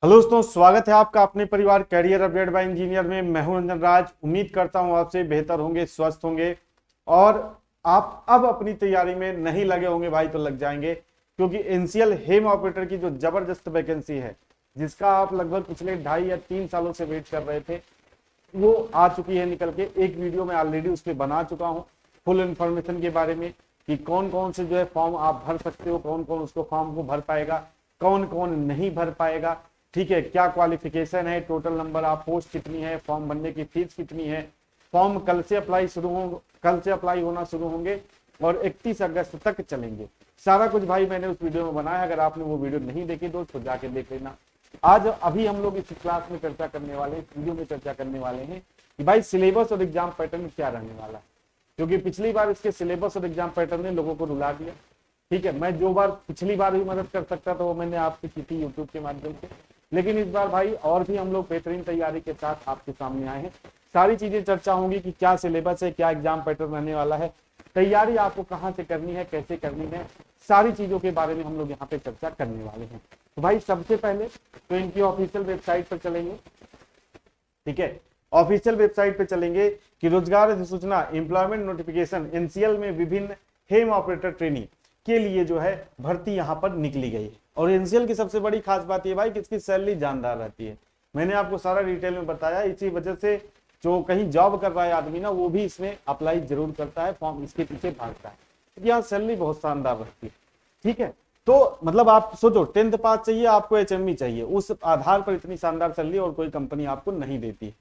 Hello दोस्तों, स्वागत है आपका अपने परिवार कैरियर अपडेट बाय इंजीनियर में। मैं हूं रंजन राज। उम्मीद करता हूं आपसे बेहतर होंगे, स्वस्थ होंगे और आप अब अपनी तैयारी में नहीं लगे होंगे भाई तो लग जाएंगे, क्योंकि एनसीएल हेम ऑपरेटर की जो जबरदस्त वैकेंसी है, जिसका आप लगभग पिछले 2.5 या 3 सालों से वेट कर रहे थे, वो आ चुकी है निकल के। एक वीडियो में ऑलरेडी उस पर बना चुका हूँ फुल इन्फॉर्मेशन के बारे में कि कौन कौन से जो है फॉर्म आप भर सकते हो, कौन कौन उसको फॉर्म को भर पाएगा, कौन कौन नहीं भर पाएगा। ठीक है, क्या क्वालिफिकेशन है, टोटल नंबर आप पोस्ट कितनी है, फॉर्म भरने की फीस कितनी है, फॉर्म कल से अप्लाई होना शुरू होंगे और 31 अगस्त तक चलेंगे। सारा कुछ भाई मैंने उस वीडियो में बनाया। अगर आपने वो वीडियो नहीं देखी दोस्त तो जाके देख लेना। आज अभी हम लोग इस क्लास में चर्चा करने वाले, इस वीडियो में चर्चा करने वाले हैं कि भाई सिलेबस और एग्जाम पैटर्न क्या रहने वाला है, क्योंकि पिछली बार इसके सिलेबस और एग्जाम पैटर्न ने लोगों को रुला दिया। ठीक है, मैं जो बार पिछली बार भी मदद कर सकता था वो मैंने आपकी की थी यूट्यूब के माध्यम से, लेकिन इस बार भाई और भी हम लोग बेहतरीन तैयारी के साथ आपके सामने आए हैं। सारी चीजें चर्चा होंगी कि क्या सिलेबस है, क्या एग्जाम पैटर्न रहने वाला है, तैयारी आपको कहाँ से करनी है, कैसे करनी है, सारी चीजों के बारे में हम लोग यहाँ पे चर्चा करने वाले हैं। तो भाई सबसे पहले तो इनकी ऑफिशियल वेबसाइट पर चलेंगे। ठीक है, ऑफिशियल वेबसाइट पे चलेंगे कि रोजगार अधिसूचना एम्प्लॉयमेंट नोटिफिकेशन एनसीएल में विभिन्न हेम ऑपरेटर ट्रेनिंग के लिए जो है भर्ती यहाँ पर निकली गई है। और एनसीएल की सबसे बड़ी खास बात ये भाई कि इसकी सैलरी जानदार रहती है। मैंने आपको सारा डिटेल में बताया। इसी वजह से जो कहीं जॉब कर रहा है आदमी ना, वो भी इसमें अप्लाई जरूर करता है, फॉर्म इसके पीछे भागता है, क्योंकि यहाँ सैलरी बहुत शानदार रहती है। ठीक है, तो मतलब आप सोचो 10th पास चाहिए, आपको एचएमई चाहिए, उस आधार पर इतनी शानदार सैलरी और कोई कंपनी आपको नहीं देती,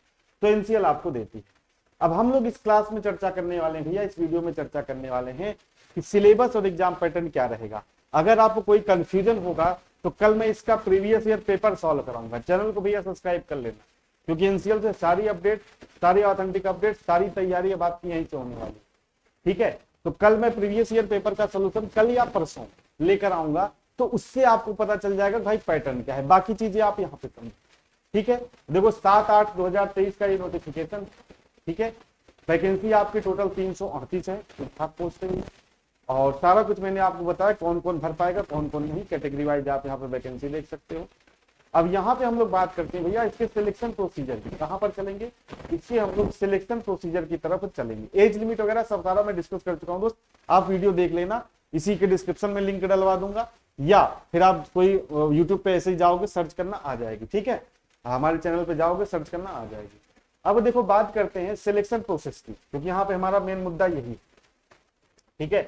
तो एनसीएल आपको देती है। अब हम लोग इस क्लास में चर्चा करने वाले हैं भैया, इस वीडियो में चर्चा करने वाले हैं कि सिलेबस और एग्जाम पैटर्न क्या रहेगा। अगर आपको कोई कंफ्यूजन होगा तो कल मैं इसका प्रीवियस ईयर पेपर सॉल्व कराऊंगा। चैनल को भैया सब्सक्राइब कर लेना, क्योंकि एनसीएल से सारी अपडेट, सारी ऑथेंटिक अपडेट, सारी तैयारी अब आपकी यहीं से होने वाली। ठीक है, तो कल मैं प्रीवियस ईयर पेपर का सोल्यूशन कल या परसों लेकर आऊंगा, तो उससे आपको पता चल जाएगा भाई पैटर्न क्या है। बाकी चीजें आप यहाँ पे समझो। ठीक है, देखो 7/8/2023 का ये नोटिफिकेशन। ठीक है, वैकेंसी आपकी टोटल 338 है, ठीक ठाक पोस्ट है। और सारा कुछ मैंने आपको बताया, कौन कौन भर पाएगा, कौन कौन नहीं, कैटेगरी वाइज आप यहाँ पे वैकेंसी देख सकते हो। अब यहाँ पे हम लोग बात करते हैं भैया इसके सिलेक्शन प्रोसीजर की। कहाँ पर चलेंगे, इससे हम लोग सिलेक्शन प्रोसीजर की तरफ चलेंगे। एज लिमिट वगैरह सब सारा मैं डिस्कस कर चुका हूँ दोस्त, आप वीडियो देख लेना। इसी के डिस्क्रिप्शन में लिंक डलवा दूंगा, या फिर आप कोई यूट्यूब पे ऐसे ही जाओगे, सर्च करना आ जाएगी। ठीक है, हमारे चैनल पे जाओगे, सर्च करना आ जाएगी। अब देखो बात करते हैं सिलेक्शन प्रोसेस की, क्योंकि यहाँ पे हमारा मेन मुद्दा यही है। ठीक है,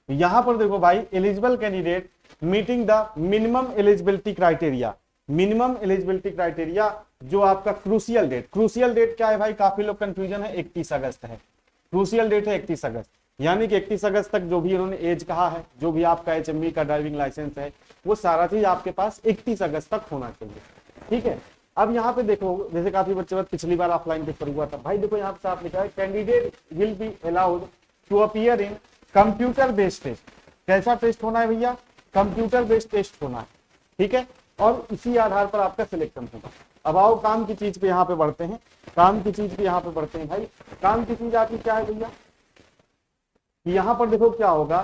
यहाँ पर देखो भाई, eligible candidate meeting the minimum eligibility criteria. Minimum eligibility criteria जो आपका क्रूसियल डेट क्या है भाई, काफी लोग कंफ्यूजन है, 31 अगस्त है। क्रूसियल डेट है 31 अगस्त, यानी कि 31 अगस्त तक जो भी उन्होंने एज कहा है, जो भी आपका एचएमवी का ड्राइविंग लाइसेंस है, वो सारा चीज आपके पास 31 अगस्त तक होना चाहिए। ठीक है, अब यहाँ पे देखो, जैसे काफी बच्चे पिछली बार ऑफलाइन पेपर हुआ था भाई, देखो यहाँ पे साफ लिखा है candidate will be allowed to appear in computer based test. कैसा टेस्ट होना है भैया, कंप्यूटर बेस्ड टेस्ट होना है। ठीक है, और इसी आधार पर आपका सिलेक्शन होगा। अब आओ काम की चीज पे यहाँ पे बढ़ते हैं, काम की चीज पे यहाँ पे बढ़ते हैं भाई। काम की चीज आपकी क्या है भैया, यहाँ पर देखो क्या होगा,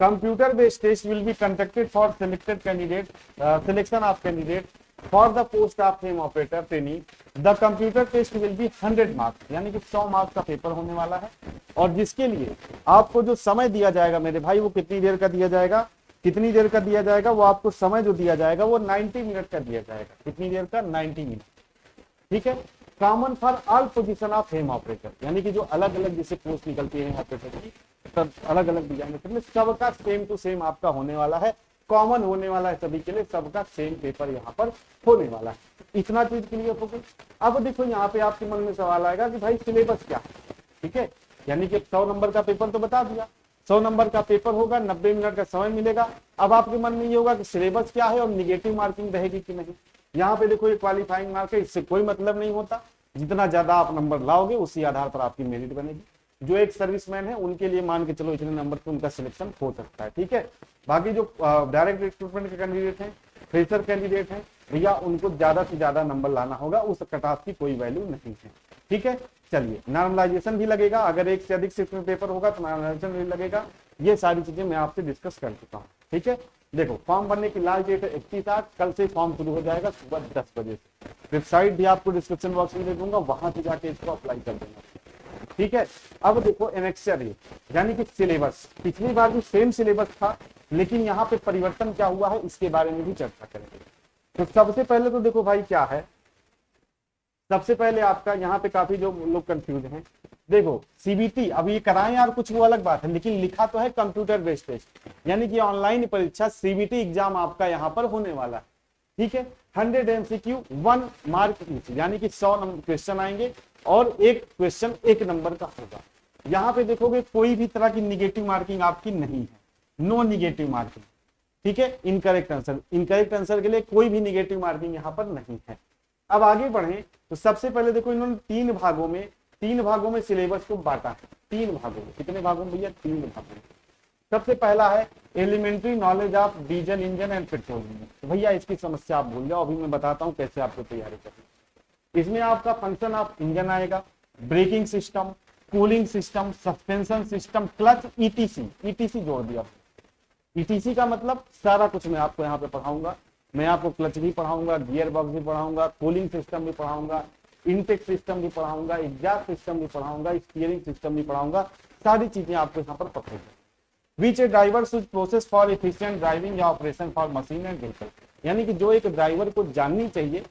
computer based test will be conducted for selected candidate, selection of candidate for the post of HEMM operator training. The computer test will be 100 marks, यानी कि 100 मार्क्स का पेपर होने वाला है। और जिसके लिए आपको जो समय दिया जाएगा मेरे भाई, वो कितनी देर का दिया जाएगा, कितनी देर का दिया जाएगा, वो आपको समय जो दिया जाएगा वो 90 मिनट का दिया जाएगा। कितनी देर का, 90 मिनट। ठीक है, common for all position of HEMM operator, यानी कि जो अलग अलग जैसे पोस्ट निकलती है ऑपरेटर की, सब अलग अलग डिजाइन में, सबका सेम टू सेम आपका होने वाला है, कॉमन होने वाला है सभी के लिए, सबका सेम पेपर यहाँ पर होने वाला है। इतना चीज क्लियर हो गई। अब देखो यहाँ पे आपके मन में सवाल आएगा कि भाई सिलेबस क्या है। ठीक है, यानी कि 100 नंबर का पेपर तो बता दिया, 100 नंबर का पेपर होगा, 90 मिनट का समय मिलेगा। अब आपके मन में ये होगा कि सिलेबस क्या है और निगेटिव मार्किंग रहेगी कि नहीं। यहाँ पे देखो ये क्वालिफाइंग मार्क है, इससे कोई मतलब नहीं होता। जितना ज्यादा आप नंबर लाओगे उसी आधार पर आपकी मेरिट बनेगी। जो एक सर्विसमैन है उनके लिए मान के चलो इतने नंबर पे उनका सिलेक्शन हो सकता है। ठीक है, बाकी जो डायरेक्ट रिक्रूटमेंट के कैंडिडेट हैं, फ्रेशर कैंडिडेट हैं भैया, उनको ज्यादा से ज्यादा नंबर लाना होगा, उस कट ऑफ की कोई वैल्यू नहीं है। ठीक है, चलिए नॉर्मलाइजेशन भी लगेगा, अगर एक से अधिक शिफ्ट में पेपर होगा तो नॉर्मलाइजेशन भी लगेगा। ये सारी चीजें मैं आपसे डिस्कस कर चुका हूँ। ठीक है, देखो फॉर्म भरने की लास्ट डेट है 31/8, कल से फॉर्म शुरू हो जाएगा सुबह 10 बजे से। वेबसाइट भी आपको डिस्क्रिप्शन बॉक्स में दे दूंगा, वहां से जाके इसको अप्लाई कर देना, ठीक है। अब देखो एनेक्सर यानी कि सिलेबस, पिछली बार भी सेम सिलेबस था, लेकिन यहाँ पे परिवर्तन क्या हुआ है इसके बारे में भी चर्चा करेंगे। तो सबसे पहले तो देखो भाई क्या है, सबसे पहले आपका यहाँ पे काफी जो लोग कंफ्यूज हैं, देखो सीबीटी अब ये कराएं यार कुछ वो अलग बात है, लेकिन लिखा तो है कंप्यूटर बेस्ड टेस्ट, यानी कि ऑनलाइन परीक्षा सीबीटी एग्जाम आपका यहाँ पर होने वाला है, ठीक है। 100 MCQ 1 मार्क ईच, यानी कि 100 क्वेश्चन आएंगे और एक क्वेश्चन 1 नंबर का होगा। यहाँ पे देखोगे कोई भी तरह की निगेटिव मार्किंग आपकी नहीं है, नो निगेटिव मार्किंग, ठीक है। इनकरेक्ट आंसर के लिए कोई भी निगेटिव मार्किंग यहाँ पर नहीं है। अब आगे बढ़े तो सबसे पहले देखो इन्होंने तीन भागों में सिलेबस को बांटा है, 3 भागों में। कितने भागों में भैया? 3 भागों में। सबसे पहला है elementary knowledge of diesel engine and petrol engine. तो भैया इसकी समस्या आप भूल जाओ, अभी मैं बताता हूँ कैसे आपको तैयारी करनी। इसमें आपका फंक्शन ऑफ इंजन आएगा, braking system, cooling system, suspension system, clutch, etc जोड़ दिया। ईटीसी का मतलब सारा कुछ मैं आपको यहाँ पे पढ़ाऊंगा। मैं आपको क्लच भी पढ़ाऊंगा, गियर बॉक्स भी पढ़ाऊंगा, कूलिंग सिस्टम भी पढ़ाऊंगा, इनटेक सिस्टम भी पढ़ाऊंगा, एग्जॉस्ट सिस्टम भी पढ़ाऊंगा, स्टीयरिंग सिस्टम भी पढ़ाऊंगा, सारी चीजें आपको यहाँ पर पढ़ाऊंगा। Which a driver should process for efficient driving या operation for machine and vehicle, यानी कि जो एक ड्राइवर को जाननी चाहिए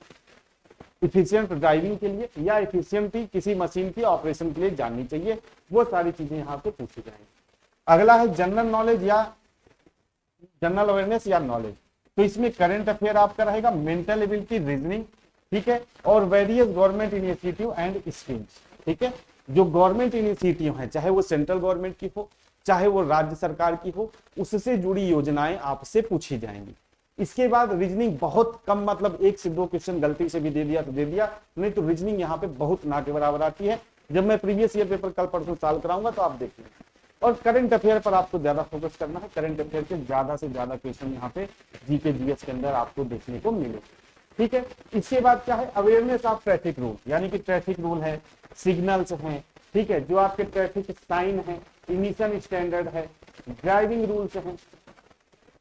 इफिशियंट ड्राइविंग के लिए या इफिशियंटली किसी मशीन की ऑपरेशन के लिए जाननी चाहिए, वो सारी चीजें यहाँ पे पूछी जाएंगी। अगला है जनरल नॉलेज या जनरल अवेयरनेस या नॉलेज। तो इसमें करंट अफेयर आपका रहेगा, मेंटल एबिलिटी, रीजनिंग, ठीक है, और various government initiative and schemes, ठीक है। जो गवर्नमेंट इनिशिएटिव है, चाहे वो सेंट्रल गवर्नमेंट की हो चाहे वो राज्य सरकार की हो, उससे जुड़ी योजनाएं आपसे पूछी जाएंगी। इसके बाद रीजनिंग बहुत कम, मतलब 1 से 2 क्वेश्चन गलती से भी दे दिया तो दे दिया, नहीं तो रीजनिंग यहाँ पे बहुत ना के बराबर आती है। जब मैं प्रीवियस ईयर पेपर कल परसों सॉल्व कराऊंगा तो आप देख लेंगे। और करंट अफेयर पर आपको ज्यादा फोकस करना है, करंट अफेयर के ज्यादा से ज्यादा क्वेश्चन यहाँ पे जीके जीएस के अंदर आपको देखने को मिले, ठीक है। इसके बाद क्या है, अवेयरनेस ऑफ ट्रैफिक रूल, यानी कि ट्रैफिक रूल है, सिग्नल्स हैं, ठीक है, जो आपके ट्रैफिक साइन है, इमिशन स्टैंडर्ड है, ड्राइविंग रूल्स हैं,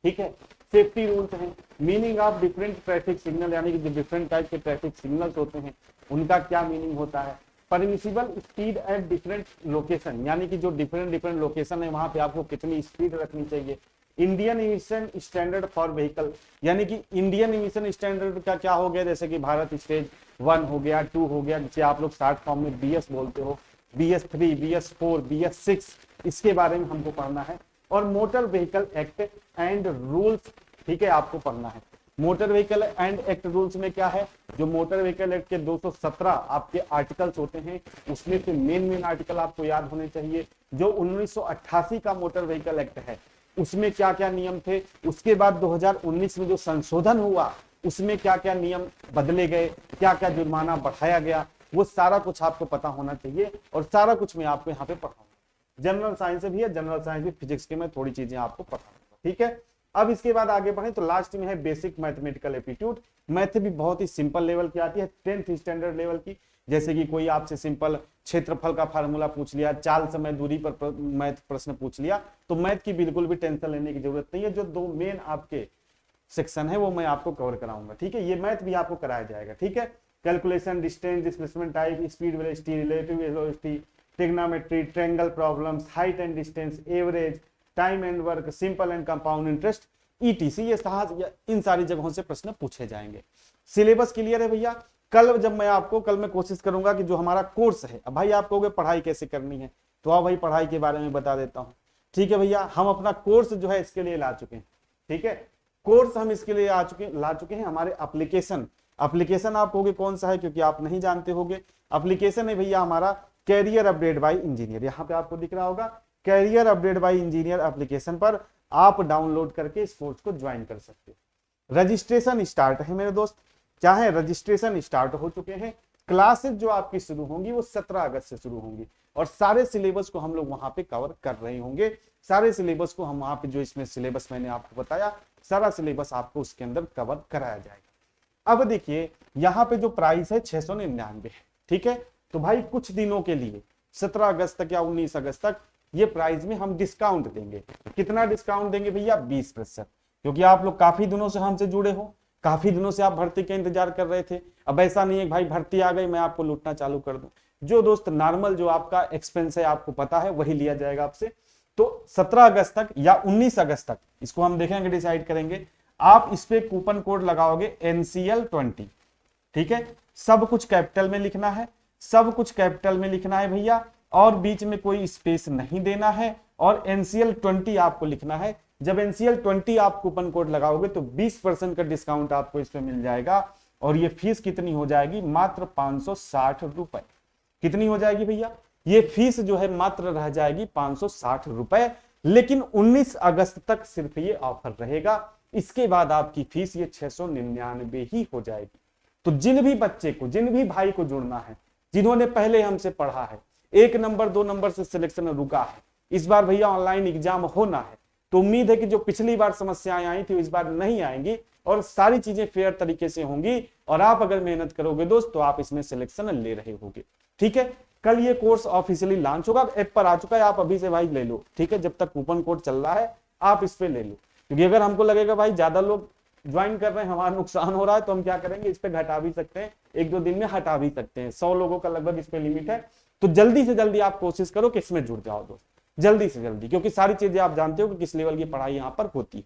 ठीक है, सेफ्टी रूल्स हैं, meaning of different traffic signal, यानी कि जो डिफरेंट टाइप के ट्रैफिक सिग्नल्स होते हैं उनका क्या मीनिंग होता है, permissible speed at different location, यानी कि जो डिफरेंट लोकेशन है वहां पे आपको कितनी स्पीड रखनी चाहिए, Indian emission standard for vehicle, यानी कि इंडियन इमिशन स्टैंडर्ड का क्या हो गया, जैसे कि भारत स्टेज 1 हो गया, 2 हो गया, जिसे आप लोग शॉर्ट फॉर्म में BS बोलते हो, BS3, BS4, BS6, इसके बारे में हमको पढ़ना है। और motor vehicle act and rules, ठीक है, आपको पढ़ना है। Motor vehicle and act rules में क्या है, जो मोटर व्हीकल एक्ट के 217 आपके आर्टिकल्स होते हैं, उसमें से मेन आर्टिकल आपको याद होने चाहिए। जो 1988 का मोटर व्हीकल एक्ट है उसमें क्या क्या नियम थे, उसके बाद 2019 में जो संशोधन हुआ उसमें क्या क्या नियम बदले गए, क्या क्या जुर्माना बढ़ाया गया, वो सारा कुछ आपको पता होना चाहिए। और सारा कुछ मैं आपको यहाँ पे पढ़ाऊंगा। जनरल साइंस भी है, जनरल साइंस भी, फिजिक्स के मैं थोड़ी चीजें आपको पढ़ाऊंगा, ठीक है। अब इसके बाद आगे बढ़े तो लास्ट में है बेसिक मैथमेटिकल एप्टीट्यूड। मैथ भी बहुत ही सिंपल लेवल की आती है, 10th स्टैंडर्ड लेवल की। जैसे कि कोई आपसे सिंपल क्षेत्रफल का फार्मूला पूछ लिया, चाल समय दूरी पर मैथ प्रश्न पूछ लिया, तो मैथ की बिल्कुल भी टेंशन लेने की जरूरत नहीं है। जो 2 मेन आपके सेक्शन है वो मैं आपको कवर कराऊंगा, ठीक है। ये मैथ भी आपको कराया जाएगा, ठीक है। Calculation, distance, displacement type, speed velocity, relative velocity, trigonometry, triangle problems, height and distance, average, time and work, simple and compound interest, ETC, ये इन सारी जगहों से प्रश्न पूछे जाएंगे। सिलेबस क्लियर है भैया। कल मैं कोशिश करूंगा कि जो हमारा कोर्स है, अब भाई आप कहोगे पढ़ाई कैसे करनी है, तो अब भाई पढ़ाई के बारे में बता देता हूं, ठीक है भैया। हम अपना कोर्स जो है इसके लिए ला चुके हैं, ठीक है। कोर्स हम इसके लिए ला चुके हैं। हमारे एप्लीकेशन आप कहोगे कौन सा है, क्योंकि आप नहीं जानते होगे। एप्लीकेशन है भैया हमारा कैरियर अपडेट बाय इंजीनियर, यहाँ पे आपको दिख रहा होगा career update by engineer. Application पर आप डाउनलोड करके इस कोर्स को ज्वाइन कर सकते हो। रजिस्ट्रेशन स्टार्ट है मेरे दोस्त, चाहे रजिस्ट्रेशन स्टार्ट हो चुके हैं। क्लासेस जो आपकी शुरू होंगी वो 17 अगस्त से शुरू होंगी और सारे सिलेबस को हम लोग वहां पे कवर कर रहे होंगे। सारे सिलेबस को हम वहां पे, जो इसमें सिलेबस मैंने आपको बताया, सारा सिलेबस आपको उसके अंदर कवर कराया जाएगा। अब देखिए यहाँ पे जो प्राइस है 699 है, ठीक है। तो भाई कुछ दिनों के लिए 17 अगस्त तक या 19 अगस्त तक ये प्राइस में हम डिस्काउंट देंगे। कितना डिस्काउंट देंगे भैया? 20%। क्योंकि आप लोग काफी दिनों से हमसे जुड़े हो, काफी दिनों से आप भर्ती का इंतजार कर रहे थे। अब ऐसा नहीं है भाई भर्ती आ गई मैं आपको लूटना चालू कर दूं। जो दोस्त नॉर्मल जो आपका एक्सपेंस है आपको पता है वही लिया जाएगा आपसे। तो 17 अगस्त तक या 19 अगस्त तक इसको हम देखेंगे, डिसाइड करेंगे। आप इस पे कूपन कोड लगाओगे NCL20, ठीक है। सब कुछ कैपिटल में लिखना है, सब कुछ कैपिटल में लिखना है भैया, और बीच में कोई स्पेस नहीं देना है, और NCL20 आपको लिखना है। जब NCL20 आप कूपन कोड लगाओगे तो 20% का डिस्काउंट आपको इस पे मिल जाएगा। और ये फीस कितनी हो जाएगी, मात्र 560 रुपए। कितनी हो जाएगी भैया, ये फीस जो है मात्र रह जाएगी 560 रुपए। लेकिन 19 अगस्त तक सिर्फ ये ऑफर रहेगा, इसके बाद आपकी फीस ये 699 ही हो जाएगी। तो जिन भी बच्चे को, जिन भी भाई को जुड़ना है, जिन्होंने पहले हमसे पढ़ा है, 1 नंबर 2 नंबर से सिलेक्शन रुका है, इस बार भैया ऑनलाइन एग्जाम होना है, तो उम्मीद है कि जो पिछली बार समस्याएं आई थी इस बार नहीं आएंगी और सारी चीजें फेयर तरीके से होंगी। और आप अगर मेहनत करोगे दोस्त तो आप इसमें सिलेक्शन ले रहे होगे, ठीक है। कल ये कोर्स ऑफिशियली लॉन्च होगा, ऐप पर आ चुका है, आप अभी से भाई ले लो, ठीक है। जब तक कूपन कोड चल रहा है आप इस पे ले लो, क्योंकि अगर हमको लगेगा भाई ज्यादा लोग ज्वाइन कर रहे हैं, हमारा नुकसान हो रहा है, तो हम क्या करेंगे, इस पे घटा भी सकते हैं, 1-2 दिन में हटा भी सकते हैं। 100 लोगों का लगभग इस पे लिमिट है। तो जल्दी से जल्दी आप कोशिश करो कि इसमें जुड़ जाओ दोस्त, जल्दी से जल्दी, क्योंकि सारी चीजें आप जानते हो कि किस लेवल की पढ़ाई यहाँ पर होती है,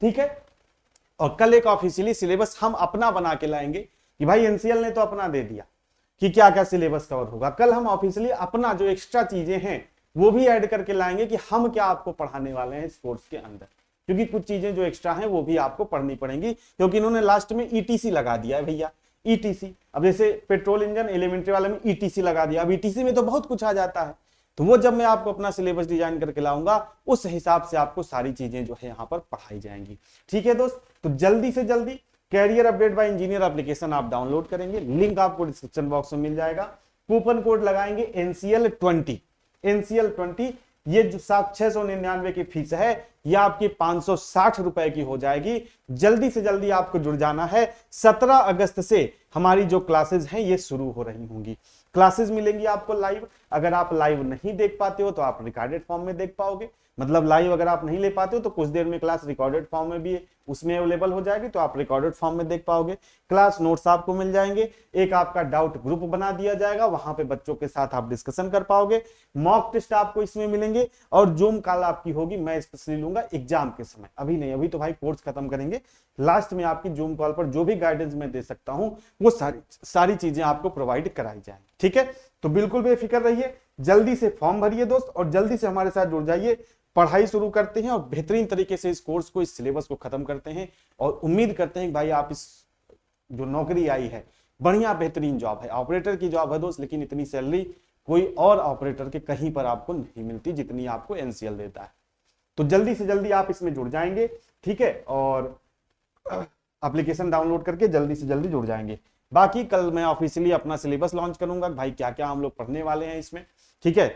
ठीक है। और कल एक ऑफिशियली सिलेबस हम अपना बना के लाएंगे कि भाई NCL ने तो अपना दे दिया कि क्या क्या सिलेबस कवर होगा। कल हम ऑफिशियली अपना जो एक्स्ट्रा चीजें हैं वो भी ऐड करके लाएंगे कि हम क्या आपको पढ़ाने वाले हैं इस कोर्स के अंदर, क्योंकि कुछ चीजें जो एक्स्ट्रा हैं वो भी आपको पढ़नी पड़ेंगी, क्योंकि इन्होंने लास्ट में ETC लगा दिया है भैया। ETC, अब जैसे पेट्रोल इंजन एलिमेंट्री वाले में ETC लगा दिया, अब ETC में तो बहुत कुछ आ जाता है। तो वो जब मैं आपको अपना सिलेबस डिजाइन करके लाऊंगा उस हिसाब से आपको सारी चीजें जो है यहाँ पर पढ़ाई जाएंगी, ठीक है दोस्त। तो जल्दी से जल्दी career update by engineer application आप डाउनलोड करेंगे, लिंक आपको डिस्क्रिप्शन बॉक्स में मिल जाएगा। कूपन कोड लगाएंगे NCL20, ये जो 699 की फीस है ये आपकी 560 रुपए की हो जाएगी। जल्दी से जल्दी आपको जुड़ जाना है। 17 अगस्त से हमारी जो क्लासेस हैं ये शुरू हो रही होंगी। क्लासेस मिलेंगी आपको लाइव, अगर आप लाइव नहीं देख पाते हो तो आप रिकॉर्डेड फॉर्म में देख पाओगे। मतलब लाइव अगर आप नहीं ले पाते हो तो कुछ देर में क्लास रिकॉर्डेड फॉर्म में भी है, उसमें अवेलेबल हो जाएगी, तो आप रिकॉर्डेड फॉर्म में देख पाओगे। क्लास नोट्स आपको मिल जाएंगे, एक आपका डाउट ग्रुप बना दिया जाएगा, वहां पे बच्चों के साथ आप डिस्कशन कर पाओगे। मॉक टेस्ट आपको इसमें मिलेंगे और जूम कॉल आपकी होगी, मैं स्पेशली लूंगा एग्जाम के समय, अभी नहीं, अभी तो भाई कोर्स खत्म करेंगे, लास्ट में आपकी जूम कॉल पर जो भी गाइडेंस मैं दे सकता हूं वो सारी चीजें आपको प्रोवाइड कराई जाए, ठीक है। तो बिल्कुल बेफिक्र रहिए, जल्दी से फॉर्म भरिए दोस्त और जल्दी से हमारे साथ जुड़ जाइए। पढ़ाई शुरू करते हैं और बेहतरीन तरीके से इस कोर्स को, इस सिलेबस को खत्म करते हैं और उम्मीद करते हैं कि भाई आप इस जो नौकरी आई है बढ़िया बेहतरीन जॉब है, ऑपरेटर की जॉब है दोस्त, लेकिन इतनी सैलरी कोई और ऑपरेटर के कहीं पर आपको नहीं मिलती जितनी आपको NCL देता है। तो जल्दी से जल्दी आप इसमें जुड़ जाएंगे, ठीक है, और एप्लीकेशन डाउनलोड करके जल्दी से जल्दी जुड़ जाएंगे। बाकी कल मैं ऑफिशियली अपना सिलेबस लॉन्च करूंगा, भाई क्या क्या हम लोग पढ़ने वाले हैं इसमें, ठीक है,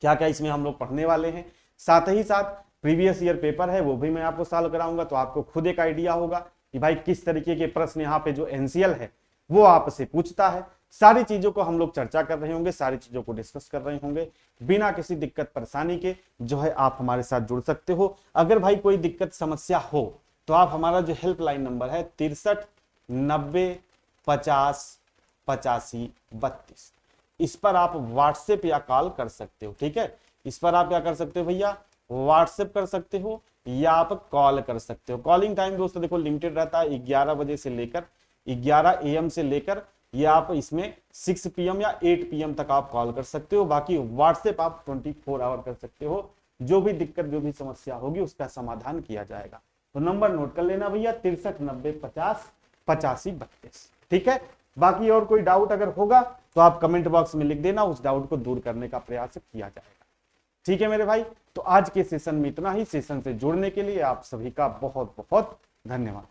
क्या क्या इसमें हम लोग पढ़ने वाले हैं। साथ ही साथ प्रीवियस ईयर पेपर है वो भी मैं आपको सॉल्व कराऊंगा, तो आपको खुद एक आइडिया होगा कि भाई किस तरीके के प्रश्न यहाँ पे जो NCL है वो आपसे पूछता है। सारी चीजों को हम लोग चर्चा कर रहे होंगे, सारी चीजों को डिस्कस कर रहे होंगे, बिना किसी दिक्कत परेशानी के जो है आप हमारे साथ जुड़ सकते हो। अगर भाई कोई दिक्कत समस्या हो तो आप हमारा जो हेल्पलाइन नंबर है 63 90 50 85 32, इस पर आप व्हाट्सएप या कॉल कर सकते हो, ठीक है। इस पर आप क्या कर सकते हो भैया, व्हाट्सएप कर सकते हो या आप कॉल कर सकते हो। कॉलिंग टाइम दोस्तों देखो लिमिटेड रहता है, 11 बजे से लेकर 11 AM से लेकर ये आप इसमें 6 PM या 8 PM तक आप कॉल कर सकते हो। बाकी व्हाट्सएप आप 24 आवर कर सकते हो, जो भी दिक्कत जो भी समस्या होगी उसका समाधान किया जाएगा। तो नंबर नोट कर लेना भैया 63 90 50 85 32, ठीक है। बाकी और कोई डाउट अगर होगा तो आप कमेंट बॉक्स में लिख देना, उस डाउट को दूर करने का प्रयास किया जाएगा, ठीक है मेरे भाई। तो आज के सेशन में इतना ही। सेशन से जुड़ने के लिए आप सभी का बहुत बहुत धन्यवाद।